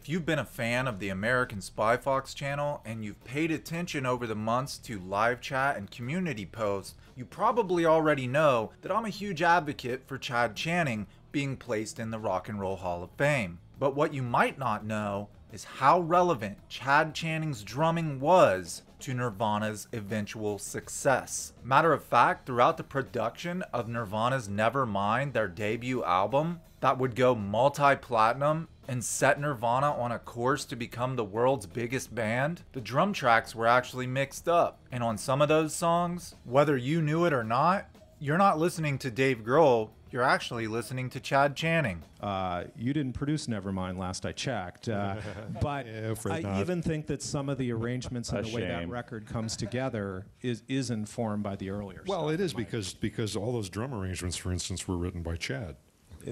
If you've been a fan of the American Spy Fox channel and you've paid attention over the months to live chat and community posts, you probably already know that I'm a huge advocate for Chad Channing being placed in the Rock and Roll Hall of Fame. But what you might not know is how relevant Chad Channing's drumming was to Nirvana's eventual success. Matter of fact, throughout the production of Nirvana's Nevermind, their debut album, that would go multi-platinum and set Nirvana on a course to become the world's biggest band, the drum tracks were actually mixed up. And on some of those songs, whether you knew it or not, you're not listening to Dave Grohl, you're actually listening to Chad Channing. You didn't produce Nevermind last I checked, but Yeah, I even think that some of the arrangements and the way that shame. record comes together is informed by the earlier Well, stuff. it is because all those drum arrangements, for instance, were written by Chad.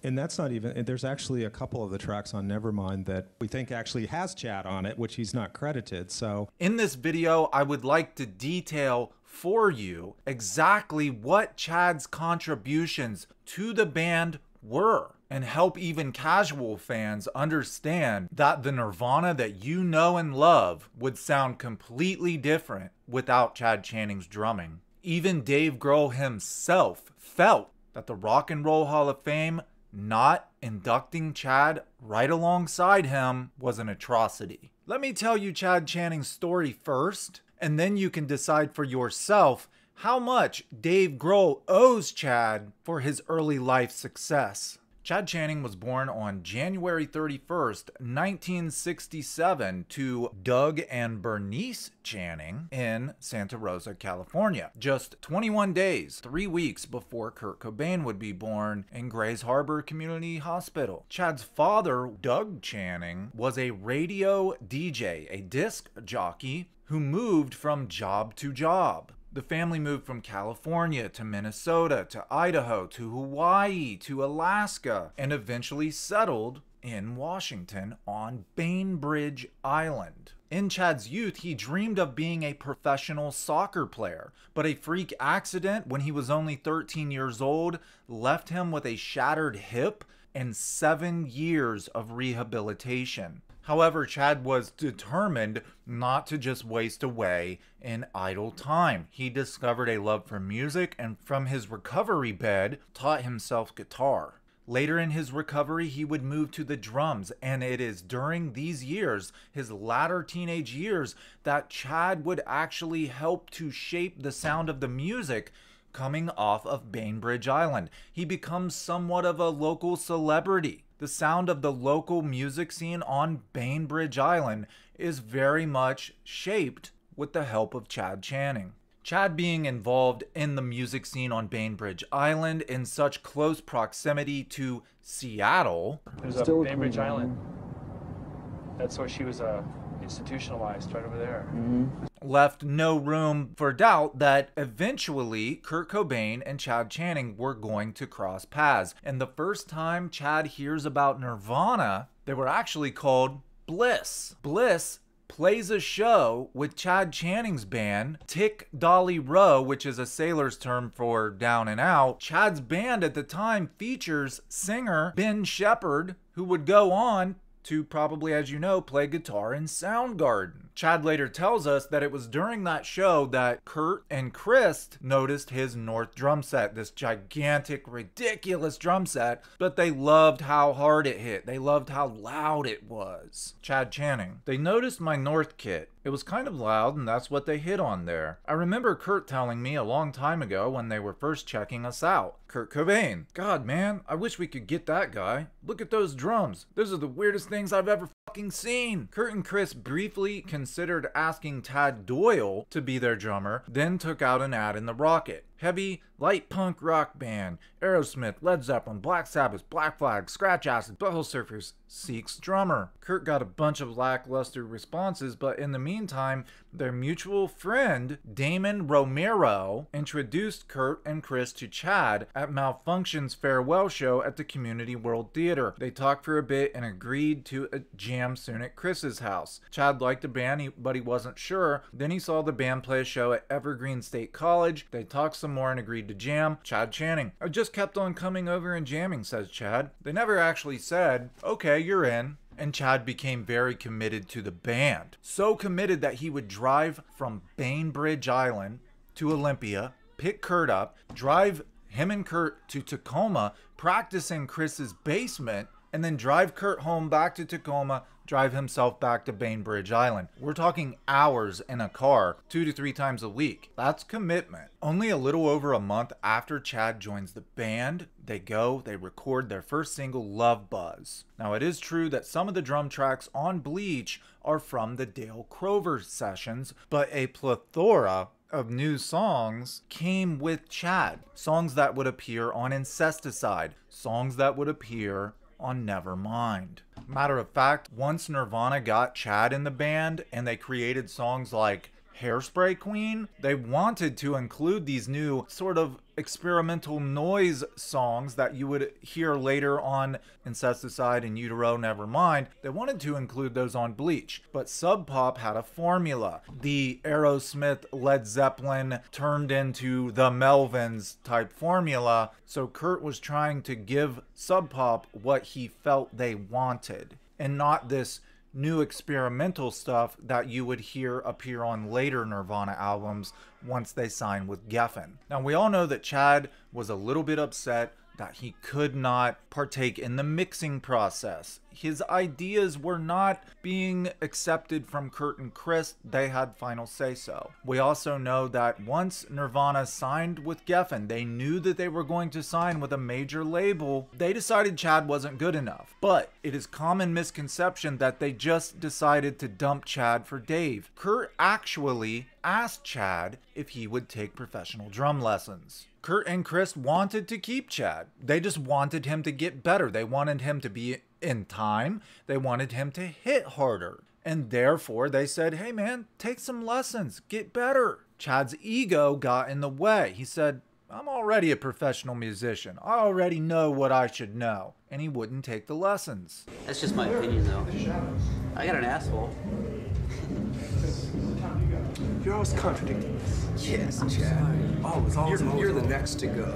And that's not even, and there's actually a couple of the tracks on Nevermind that we think actually has Chad on it, which he's not credited, so. In this video, I would like to detail for you exactly what Chad's contributions to the band were, and help even casual fans understand that the Nirvana that you know and love would sound completely different without Chad Channing's drumming. Even Dave Grohl himself felt that the Rock and Roll Hall of Fame not inducting Chad right alongside him was an atrocity. Let me tell you Chad Channing's story first, and then you can decide for yourself how much Dave Grohl owes Chad for his early life success. Chad Channing was born on January 31st, 1967 to Doug and Bernice Channing in Santa Rosa, California. Just 21 days, 3 weeks before Kurt Cobain would be born in Grays Harbor Community Hospital. Chad's father, Doug Channing, was a radio DJ, a disc jockey who moved from job to job. The family moved from California to Minnesota to Idaho to Hawaii to Alaska and eventually settled in Washington on Bainbridge Island. In Chad's youth, he dreamed of being a professional soccer player, but a freak accident when he was only 13 years old left him with a shattered hip and 7 years of rehabilitation. However, Chad was determined not to just waste away in idle time. He discovered a love for music and from his recovery bed taught himself guitar. Later in his recovery, he would move to the drums, and it is during these years, his latter teenage years, that Chad would actually help to shape the sound of the music coming off of Bainbridge Island. He becomes somewhat of a local celebrity. The sound of the local music scene on Bainbridge Island is very much shaped with the help of Chad Channing. Chad being involved in the music scene on Bainbridge Island in such close proximity to Seattle. There's a Bainbridge Island. That's where she was institutionalized, right over there. Left no room for doubt that eventually Kurt Cobain and Chad Channing were going to cross paths. And the first time Chad hears about Nirvana, they were actually called Bliss. Bliss plays a show with Chad Channing's band, Tick Dolly Row, which is a sailor's term for down and out. Chad's band at the time features singer Ben Shepherd, who would go on to probably, as you know, play guitar in Soundgarden. Chad later tells us that it was during that show that Kurt and Chris noticed his North drum set, this gigantic, ridiculous drum set, but they loved how hard it hit. They loved how loud it was. Chad Channing: they noticed my North kit. It was kind of loud, and that's what they hit on there. I remember Kurt telling me a long time ago when they were first checking us out. Kurt Cobain: God, man, I wish we could get that guy. Look at those drums. Those are the weirdest things I've ever fucking seen. Kurt and Chris briefly considered asking Tad Doyle to be their drummer, then took out an ad in the Rocket. Heavy, light punk rock band. Aerosmith, Led Zeppelin, Black Sabbath, Black Flag, Scratch Acid, Butthole Surfers seeks drummer. Kurt got a bunch of lackluster responses, but in the meantime, their mutual friend, Damon Romero, introduced Kurt and Chris to Chad at Malfunction's farewell show at the Community World Theater. They talked for a bit and agreed to a jam soon at Chris's house. Chad liked the band, but he wasn't sure. Then he saw the band play a show at Evergreen State College. They talked some more and agreed to jam. Chad Channing: I just kept on coming over and jamming, says Chad. They never actually said, okay, you're in. and Chad became very committed to the band. So committed that he would drive from Bainbridge Island to Olympia, pick Kurt up, drive him and Kurt to Tacoma, practice in Chris's basement, and then drive Kurt home back to Tacoma, drive himself back to Bainbridge Island. We're talking hours in a car 2 to 3 times a week. That's commitment. Only a little over a month after Chad joins the band, they record their first single, Love Buzz. Now, it is true that some of the drum tracks on Bleach are from the Dale Crover sessions, but a plethora of new songs came with Chad. Songs that would appear on Incesticide, songs that would appear on Nevermind. Matter of fact, once Nirvana got Chad in the band and they created songs like Hairspray Queen, they wanted to include these new sort of experimental noise songs that you would hear later on Incesticide and Utero Nevermind. They wanted to include those on Bleach, but Sub Pop had a formula. The Aerosmith, Led Zeppelin turned into the Melvins type formula, so Kurt was trying to give Sub Pop what he felt they wanted, and not this new experimental stuff that you would hear appear on later Nirvana albums once they signed with Geffen. Now, we all know that Chad was a little bit upset that he could not partake in the mixing process. His ideas were not being accepted from Kurt and Chris. They had final say-so. We also know that once Nirvana signed with Geffen, they knew that they were going to sign with a major label. They decided Chad wasn't good enough. But it is common misconception that they just decided to dump Chad for Dave. Kurt actually asked Chad if he would take professional drum lessons. Kurt and Chris wanted to keep Chad. They just wanted him to get better. They wanted him to be in time. They wanted him to hit harder. And therefore, they said, hey man, take some lessons, get better. Chad's ego got in the way. He said, I'm already a professional musician. I already know what I should know. And he wouldn't take the lessons. That's just my opinion, though. I got an asshole. You're always contradicting us. Yes, Chad. Always. You're the next to go.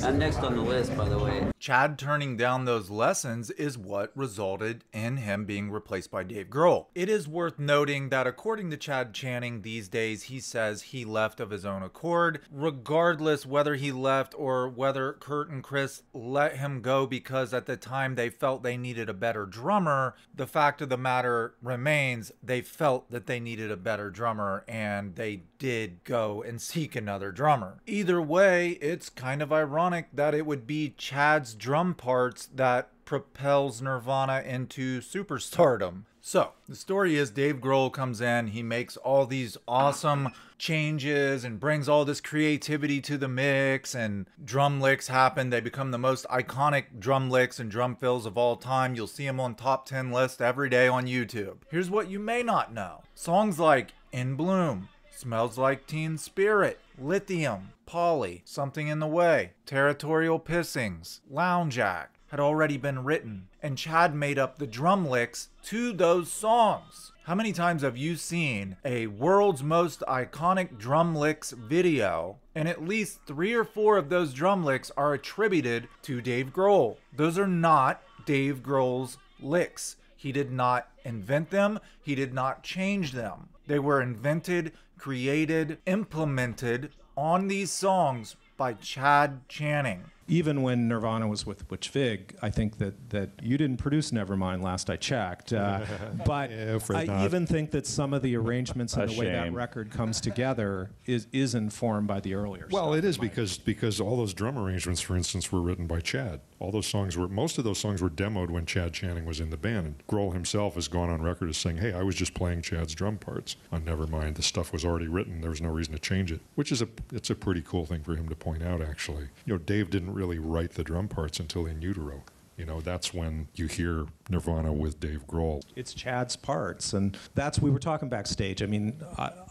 I'm next on the list, by the way. Chad turning down those lessons is what resulted in him being replaced by Dave Grohl. It is worth noting that according to Chad Channing these days, he says he left of his own accord. Regardless whether he left or whether Kurt and Chris let him go because at the time they felt they needed a better drummer, the fact of the matter remains they felt that they needed a better drummer and they did go and seek another drummer. Either way, it's kind of ironic that it would be Chad's drum parts that propels Nirvana into superstardom. So, the story is Dave Grohl comes in, he makes all these awesome changes and brings all this creativity to the mix, and drum licks happen. They become the most iconic drum licks and drum fills of all time. You'll see them on top 10 lists every day on YouTube. Here's what you may not know. Songs like In Bloom, Smells Like Teen Spirit, Lithium, Polly, Something in the Way, Territorial Pissings, Lounge Act had already been written, and Chad made up the drum licks to those songs. How many times have you seen a world's most iconic drum licks video, and at least 3 or 4 of those drum licks are attributed to Dave Grohl? Those are not Dave Grohl's licks. He did not invent them. He did not change them. They were invented, created, implemented on these songs by Chad Channing. Even when Nirvana was with Butch Vig, I think that you didn't produce Nevermind last I checked. But Yeah, I even think that some of the arrangements and the way that record comes together is informed by the earlier Well, stuff. it is because all those drum arrangements, for instance, were written by Chad. All those songs most of those songs were demoed when Chad Channing was in the band. And Grohl himself has gone on record as saying, hey, I was just playing Chad's drum parts on Nevermind. The stuff was already written. There was no reason to change it, which is it's a pretty cool thing for him to point out, actually. You know, Dave didn't really write the drum parts until In Utero. You know, that's when you hear Nirvana with Dave Grohl. It's Chad's parts, and we were talking backstage. I mean,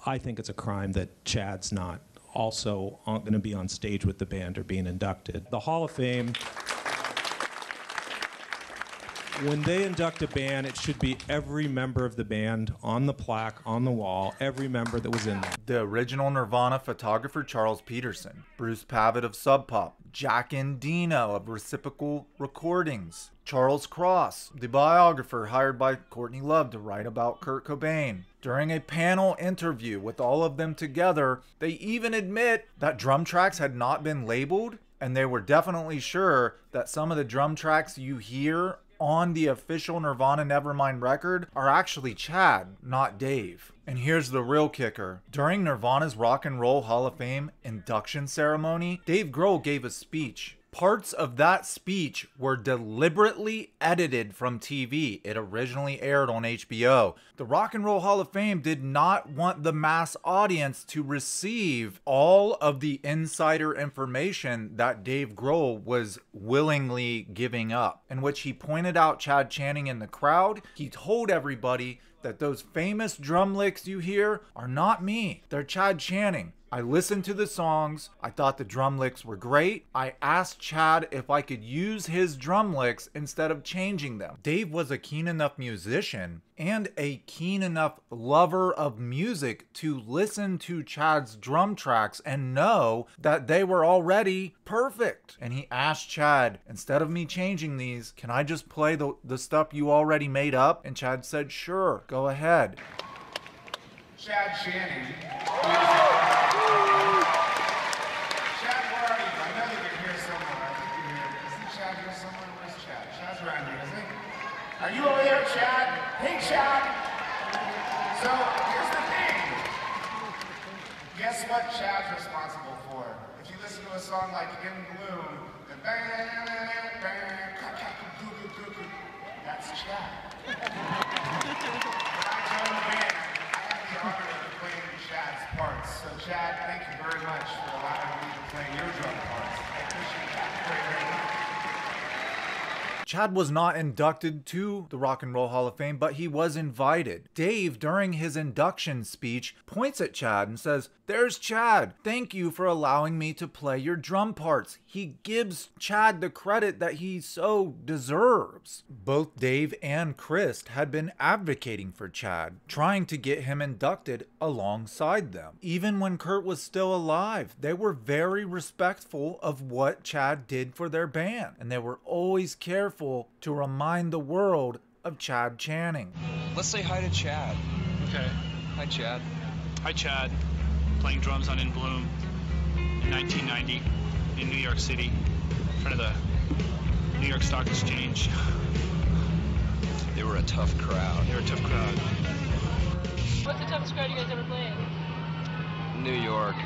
I think it's a crime that Chad's not also going to be on stage with the band or being inducted. The Hall of Fame When they induct a band, it should be every member of the band on the plaque, on the wall, every member that was in there. The original Nirvana photographer Charles Peterson, Bruce Pavitt of Sub Pop, Jack Endino of Reciprocal Recordings, Charles Cross, the biographer hired by Courtney Love to write about Kurt Cobain. During a panel interview with all of them together, they even admit that drum tracks had not been labeled, and they were definitely sure that some of the drum tracks you hear on the official Nirvana Nevermind record are actually Chad, not Dave. And here's the real kicker. During Nirvana's Rock and Roll Hall of Fame induction ceremony, Dave Grohl gave a speech. Parts of that speech were deliberately edited from TV. It originally aired on HBO. The Rock and Roll Hall of Fame did not want the mass audience to receive all of the insider information that Dave Grohl was willingly giving up, in which he pointed out Chad Channing in the crowd. He told everybody that those famous drum licks you hear are not me. They're Chad Channing. I listened to the songs. I thought the drum licks were great. I asked Chad if I could use his drum licks instead of changing them. Dave was a keen enough musician and a keen enough lover of music to listen to Chad's drum tracks and know that they were already perfect. And he asked Chad, instead of me changing these, can I just play the stuff you already made up? And Chad said, sure, go ahead. Chad Channing. Chad, where are you? I know you're here somewhere. I think you're here. Isn't Chad here somewhere? Where's Chad? Chad's around here, isn't he? Are you over there, Chad? Hey, Chad. So, here's the thing. Guess what Chad's responsible for? If you listen to a song like In Bloom, the bang, bang, bang, that's Chad. When I joined the band, the honor of playing Chad's parts. So Chad, thank you very much for allowing me to play your drum parts. I appreciate that very, very much. Chad was not inducted to the Rock and Roll Hall of Fame, but he was invited. Dave, during his induction speech, points at Chad and says, "There's Chad. Thank you for allowing me to play your drum parts." He gives Chad the credit that he so deserves. Both Dave and Chris had been advocating for Chad, trying to get him inducted alongside them. Even when Kurt was still alive, they were very respectful of what Chad did for their band, and they were always careful to remind the world of Chad Channing. Let's say hi to Chad. Okay. Hi, Chad. Hi, Chad. Playing drums on In Bloom in 1990 in New York City in front of the New York Stock Exchange. They were a tough crowd. They were a tough crowd. What's the toughest crowd you guys ever played? New York.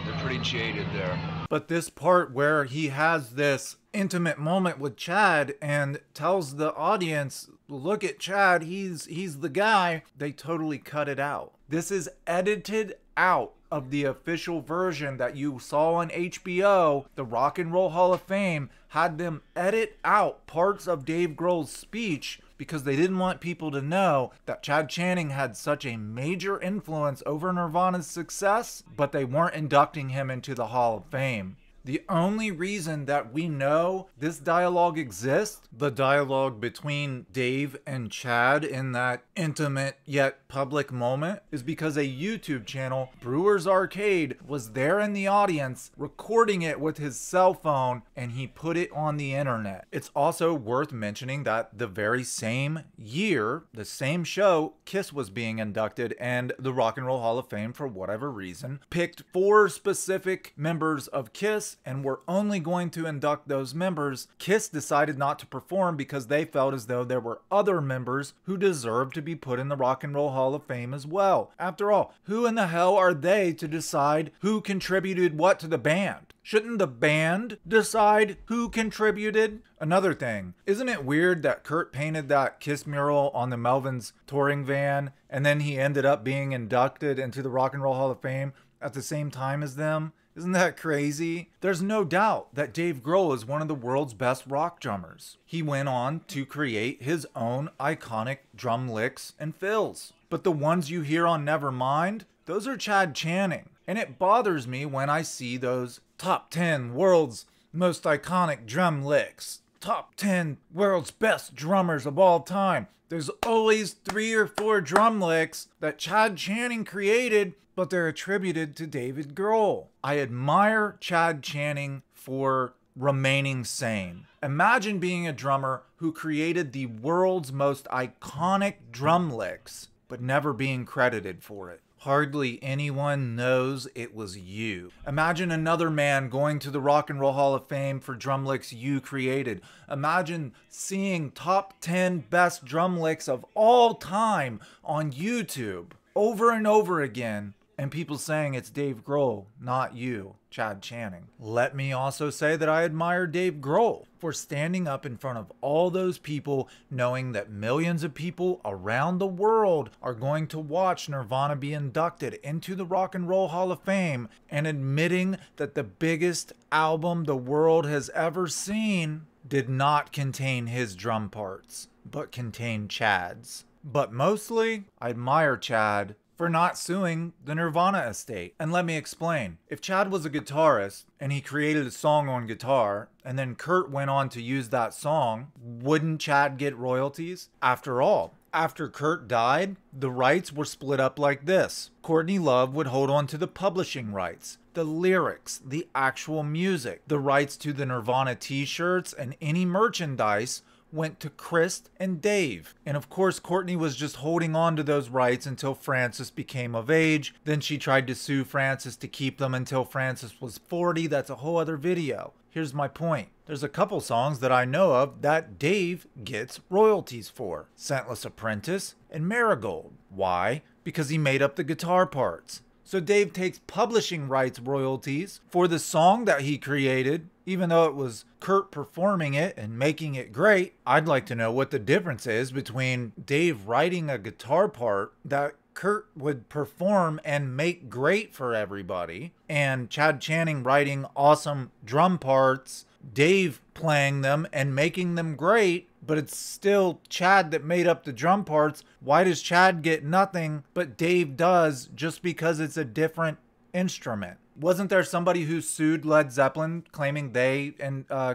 They're pretty jaded there. But this part where he has this intimate moment with Chad and tells the audience, look at Chad, he's the guy, they totally cut it out. This is edited out of the official version that you saw on HBO. The Rock and Roll Hall of Fame had them edit out parts of Dave Grohl's speech because they didn't want people to know that Chad Channing had such a major influence over Nirvana's success, but they weren't inducting him into the Hall of Fame. The only reason that we know this dialogue exists, the dialogue between Dave and Chad in that intimate yet public moment, is because a YouTube channel, Brewer's Arcade, was there in the audience recording it with his cell phone, and he put it on the internet. It's also worth mentioning that the very same year, the same show, Kiss was being inducted, and the Rock and Roll Hall of Fame, for whatever reason, picked 4 specific members of Kiss and were only going to induct those members. Kiss decided not to perform because they felt as though there were other members who deserved to be put in the Rock and Roll Hall of Fame as well. After all, who in the hell are they to decide who contributed what to the band? Shouldn't the band decide who contributed? Another thing, isn't it weird that Kurt painted that Kiss mural on the Melvins touring van and then he ended up being inducted into the Rock and Roll Hall of Fame at the same time as them? Isn't that crazy? There's no doubt that Dave Grohl is one of the world's best rock drummers. He went on to create his own iconic drum licks and fills. But the ones you hear on Nevermind, those are Chad Channing. And it bothers me when I see those top 10 world's most iconic drum licks, top 10 world's best drummers of all time, there's always 3 or 4 drum licks that Chad Channing created, but they're attributed to Dave Grohl. I admire Chad Channing for remaining sane. Imagine being a drummer who created the world's most iconic drum licks, but never being credited for it. Hardly anyone knows it was you. Imagine another man going to the Rock and Roll Hall of Fame for drum licks you created. Imagine seeing top 10 best drum licks of all time on YouTube over and over again, and people saying it's Dave Grohl, not you, Chad Channing. Let me also say that I admire Dave Grohl for standing up in front of all those people, knowing that millions of people around the world are going to watch Nirvana be inducted into the Rock and Roll Hall of Fame, and admitting that the biggest album the world has ever seen did not contain his drum parts, but contained Chad's. But mostly, I admire Chad for not suing the Nirvana estate. And let me explain. If Chad was a guitarist and he created a song on guitar and then Kurt went on to use that song, wouldn't Chad get royalties? After all, after Kurt died, the rights were split up like this. Courtney Love would hold on to the publishing rights, the lyrics, the actual music. The rights to the Nirvana t-shirts and any merchandise went to Chris and Dave. And of course, Courtney was just holding on to those rights until Francis became of age. Then she tried to sue Francis to keep them until Francis was 40. That's a whole other video. Here's my point. There's a couple songs that I know of that Dave gets royalties for. Scentless Apprentice and Marigold. Why? Because he made up the guitar parts. So Dave takes publishing rights royalties for the song that he created, even though it was Kurt performing it and making it great. I'd like to know what the difference is between Dave writing a guitar part that Kurt would perform and make great for everybody, and Chad Channing writing awesome drum parts, Dave playing them and making them great, but it's still Chad that made up the drum parts. Why does Chad get nothing, but Dave does, just because it's a different instrument? Wasn't there somebody who sued Led Zeppelin claiming they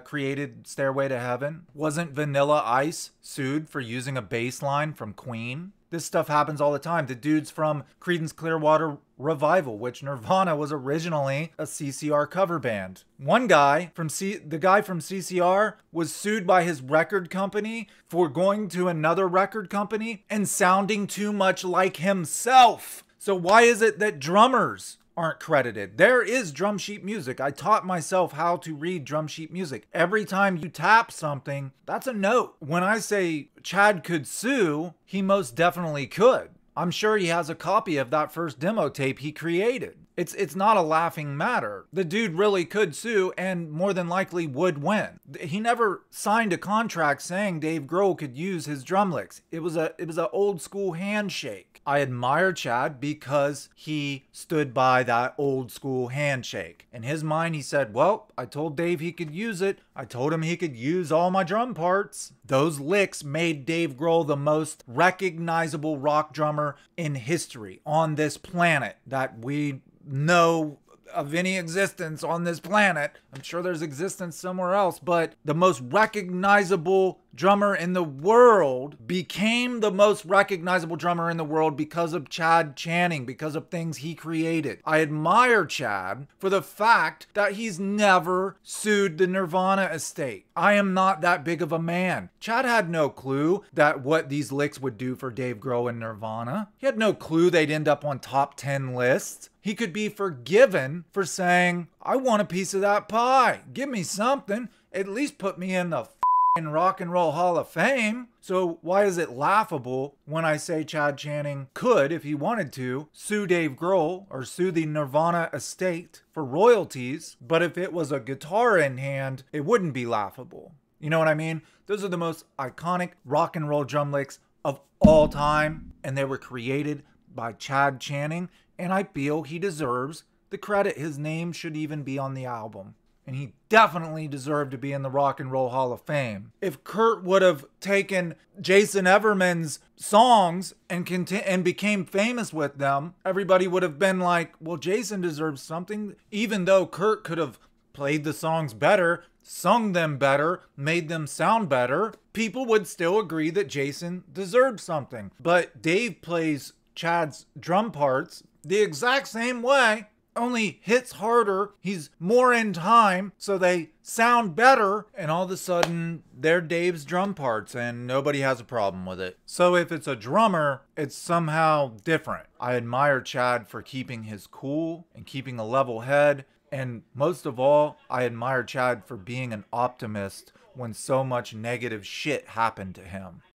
created Stairway to Heaven? Wasn't Vanilla Ice sued for using a bass line from Queen? This stuff happens all the time. The dudes from Creedence Clearwater Revival, which Nirvana was originally a CCR cover band. One guy from the guy from CCR was sued by his record company for going to another record company and sounding too much like himself. So why is it that drummers aren't credited? There is drum sheet music. I taught myself how to read drum sheet music. Every time you tap something, that's a note. When I say Chad could sue, he most definitely could. I'm sure he has a copy of that first demo tape he created. It's not a laughing matter. The dude really could sue and more than likely would win. He never signed a contract saying Dave Grohl could use his drum licks. It was an old school handshake. I admire Chad because he stood by that old school handshake. In his mind, he said, well, I told Dave he could use it. I told him he could use all my drum parts. Those licks made Dave Grohl the most recognizable rock drummer in history on this planet that we know of any existence on this planet. I'm sure there's existence somewhere else, but the most recognizable drummer in the world became the most recognizable drummer in the world because of Chad Channing, because of things he created. I admire Chad for the fact that he's never sued the Nirvana estate. I am not that big of a man. Chad had no clue that what these licks would do for Dave Grohl and Nirvana. He had no clue they'd end up on top 10 lists. He could be forgiven for saying, I want a piece of that pie. Give me something. At least put me in the Rock and Roll Hall of Fame. So why is it laughable when I say Chad Channing could, if he wanted to, sue Dave Grohl or sue the Nirvana estate for royalties, but if it was a guitar in hand, it wouldn't be laughable? You know what I mean? Those are the most iconic rock and roll drum licks of all time, and they were created by Chad Channing, and I feel he deserves the credit. His name should even be on the album. And he definitely deserved to be in the Rock and Roll Hall of Fame. If Kurt would have taken Jason Everman's songs and became famous with them, everybody would have been like, well, Jason deserves something. Even though Kurt could have played the songs better, sung them better, made them sound better, people would still agree that Jason deserved something. But Dave plays Chad's drum parts the exact same way, only hits harder, he's more in time, so they sound better, and all of a sudden they're Dave's drum parts and nobody has a problem with it. So if it's a drummer, it's somehow different. I admire Chad for keeping his cool and keeping a level head, and most of all, I admire Chad for being an optimist when so much negative shit happened to him.